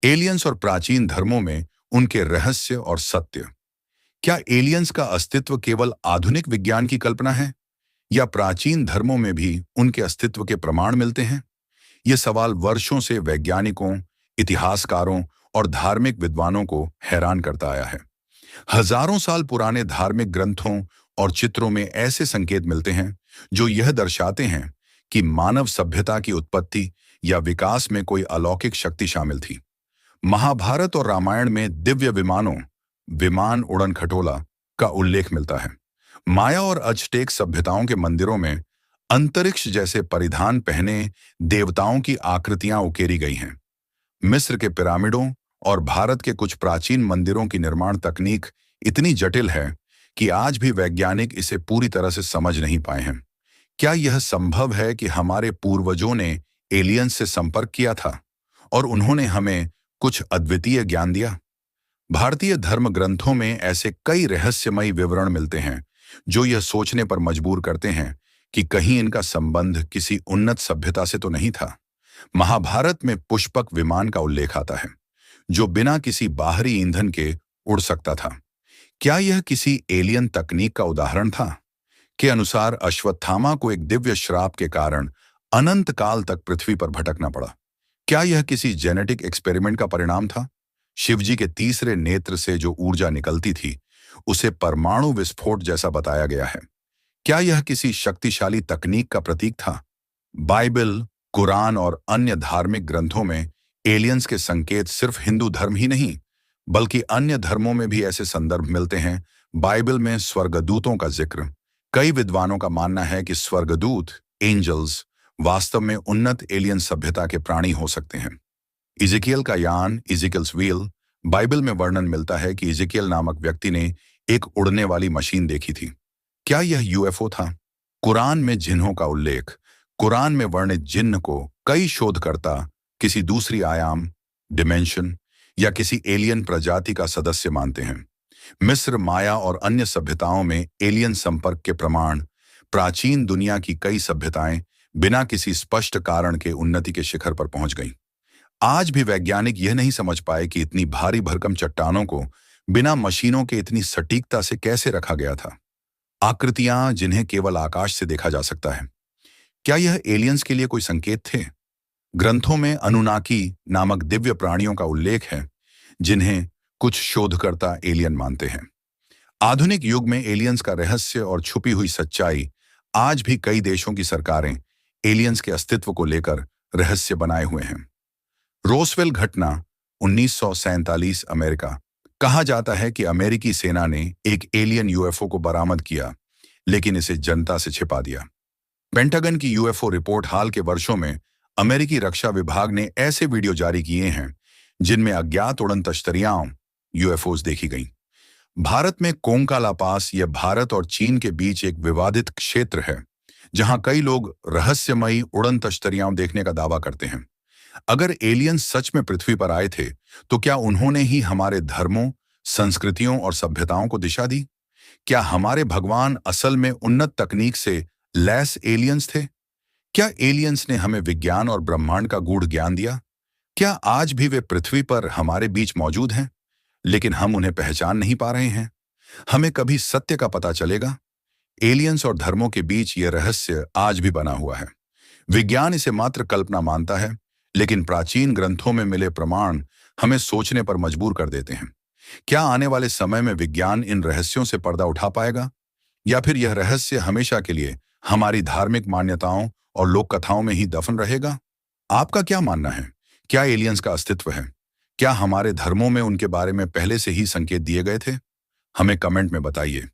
Aliens और प्राचीन धर्मों में उनके रहस्य और सत्य। क्या एलियंस का अस्तित्व केवल आधुनिक विज्ञान की कल्पना है, या प्राचीन धर्मों में भी उनके अस्तित्व के प्रमाण मिलते हैं? ये सवाल वर्षों से वैज्ञानिकों, इतिहासकारों और धार्मिक विद्वानों को हैरान करता आया है। हजारों साल पुराने धार्मिक ग्रंथों और चित्रों में ऐसे संकेत मिलते हैं जो यह दर्शाते हैं कि मानव सभ्यता की उत्पत्ति या विकास में कोई अलौकिक शक्ति शामिल थी। महाभारत और रामायण में दिव्य विमानों, विमान उड़न खटोला का उल्लेख मिलता है। माया और अज़टेक सभ्यताओं के मंदिरों में अंतरिक्ष जैसे परिधान पहने देवताओं की आकृतियां उकेरी गई हैं। मिस्र के पिरामिडों और भारत के कुछ प्राचीन मंदिरों की निर्माण तकनीक इतनी जटिल है कि आज भी वैज्ञानिक इसे पूरी तरह से समझ नहीं पाए हैं। क्या यह संभव है कि हमारे पूर्वजों ने एलियंस से संपर्क किया था और उन्होंने हमें कुछ अद्वितीय ज्ञान दिया? भारतीय धर्म ग्रंथों में ऐसे कई रहस्यमयी विवरण मिलते हैं जो यह सोचने पर मजबूर करते हैं कि कहीं इनका संबंध किसी उन्नत सभ्यता से तो नहीं था। महाभारत में पुष्पक विमान का उल्लेख आता है, जो बिना किसी बाहरी ईंधन के उड़ सकता था। क्या यह किसी एलियन तकनीक का उदाहरण था? के अनुसार अश्वत्थामा को एक दिव्य श्राप के कारण अनंत काल तक पृथ्वी पर भटकना पड़ा। क्या यह किसी जेनेटिक एक्सपेरिमेंट का परिणाम था? शिवजी के तीसरे नेत्र से जो ऊर्जा निकलती थी उसे परमाणु विस्फोट जैसा बताया गया है। क्या यह किसी शक्तिशाली तकनीक का प्रतीक था? बाइबल, कुरान और अन्य धार्मिक ग्रंथों में एलियंस के संकेत सिर्फ हिंदू धर्म ही नहीं, बल्कि अन्य धर्मों में भी ऐसे संदर्भ मिलते हैं। बाइबल में स्वर्गदूतों का जिक्र। कई विद्वानों का मानना है कि स्वर्गदूत, एंजल्स, वास्तव में उन्नत एलियन सभ्यता के प्राणी हो सकते हैं। इज़ेकियल का यान, इज़ेकियल्स व्हील, बाइबल में वर्णन मिलता है कि इज़ेकियल नामक व्यक्ति ने एक उड़ने वाली मशीन देखी थी। क्या यह यूएफओ था? कुरान में जिन्हों का उल्लेख। कुरान में वर्णित जिन्न को कई शोधकर्ता किसी दूसरी आयाम, डिमेंशन या किसी एलियन प्रजाति का सदस्य मानते हैं। मिस्र, माया और अन्य सभ्यताओं में एलियन संपर्क के प्रमाण। प्राचीन दुनिया की कई सभ्यताएं बिना किसी स्पष्ट कारण के उन्नति के शिखर पर पहुंच गईं। आज भी वैज्ञानिक यह नहीं समझ पाए कि इतनी भारी भरकम चट्टानों को बिना मशीनों के इतनी सटीकता से कैसे रखा गया था। आकृतियां जिन्हें केवल आकाश से देखा जा सकता है। क्या यह एलियंस के लिए कोई संकेत थे? ग्रंथों में अनुनाकी नामक दिव्य प्राणियों का उल्लेख है, जिन्हें कुछ शोधकर्ता एलियन मानते हैं। आधुनिक युग में एलियंस का रहस्य और छुपी हुई सच्चाई। आज भी कई देशों की सरकारें एलियंस के अस्तित्व को लेकर रहस्य बनाए हुए हैं। रोसवेल घटना 1947 अमेरिका। कहा जाता है कि अमेरिकी सेना ने एक एलियन यूएफओ को बरामद किया, लेकिन इसे जनता से छिपा दिया। पेंटागन की यूएफओ रिपोर्ट। हाल के वर्षों में अमेरिकी रक्षा विभाग ने ऐसे वीडियो जारी किए हैं जिनमें अज्ञात उड़न तश्तरियां, यूएफओज देखी गईं। भारत में कोंकाला पास, यह भारत और चीन के बीच एक विवादित क्षेत्र है, जहां कई लोग रहस्यमयी उड़न तश्तरियां देखने का दावा करते हैं। अगर एलियंस सच में पृथ्वी पर आए थे, तो क्या उन्होंने ही हमारे धर्मों, संस्कृतियों और सभ्यताओं को दिशा दी? क्या हमारे भगवान असल में उन्नत तकनीक से लैस एलियंस थे? क्या एलियंस ने हमें विज्ञान और ब्रह्मांड का गूढ़ ज्ञान दिया? क्या आज भी वे पृथ्वी पर हमारे बीच मौजूद हैं, लेकिन हम उन्हें पहचान नहीं पा रहे हैं? हमें कभी सत्य का पता चलेगा? एलियंस और धर्मों के बीच यह रहस्य आज भी बना हुआ है। विज्ञान इसे मात्र कल्पना मानता है, लेकिन प्राचीन ग्रंथों में मिले प्रमाण हमें सोचने पर मजबूर कर देते हैं। क्या आने वाले समय में विज्ञान इन रहस्यों से पर्दा उठा पाएगा, या फिर यह रहस्य हमेशा के लिए हमारी धार्मिक मान्यताओं और लोक कथाओं में ही दफन रहेगा? आपका क्या मानना है? क्या एलियंस का अस्तित्व है? क्या हमारे धर्मों में उनके बारे में पहले से ही संकेत दिए गए थे? हमें कमेंट में बताइए।